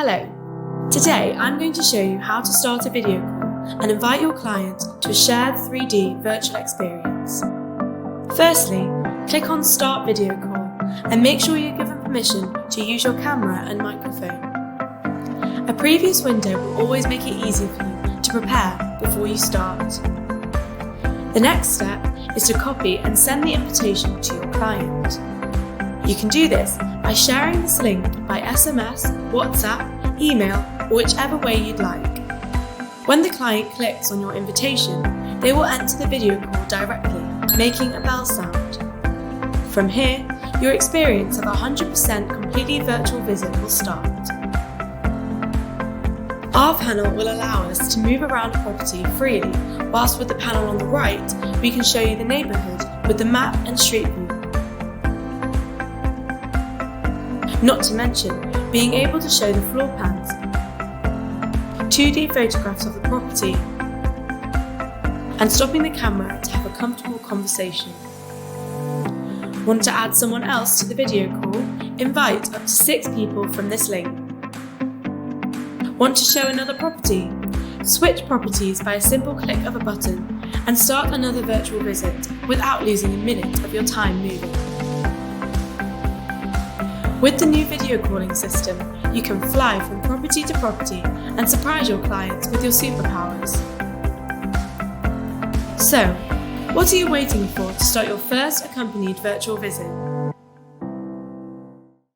Hello. Today I'm going to show you how to start a video call and invite your client to a shared 3D virtual experience. Firstly, click on Start Video Call and make sure you're given permission to use your camera and microphone. A previous window will always make it easier for you to prepare before you start. The next step is to copy and send the invitation to your client. You can do this by sharing this link by SMS, WhatsApp, email, or whichever way you'd like. When the client clicks on your invitation, they will enter the video call directly, making a bell sound. From here, your experience of a 100% completely virtual visit will start. Our panel will allow us to move around a property freely, whilst with the panel on the right, we can show you the neighbourhood with the map and street view. Not to mention being able to show the floor plans, 2D photographs of the property, and stopping the camera to have a comfortable conversation. Want to add someone else to the video call? Invite up to 6 people from this link. Want to show another property? Switch properties by a simple click of a button and start another virtual visit without losing a minute of your time moving. With the new video calling system, you can fly from property to property and surprise your clients with your superpowers. So, what are you waiting for to start your first accompanied virtual visit?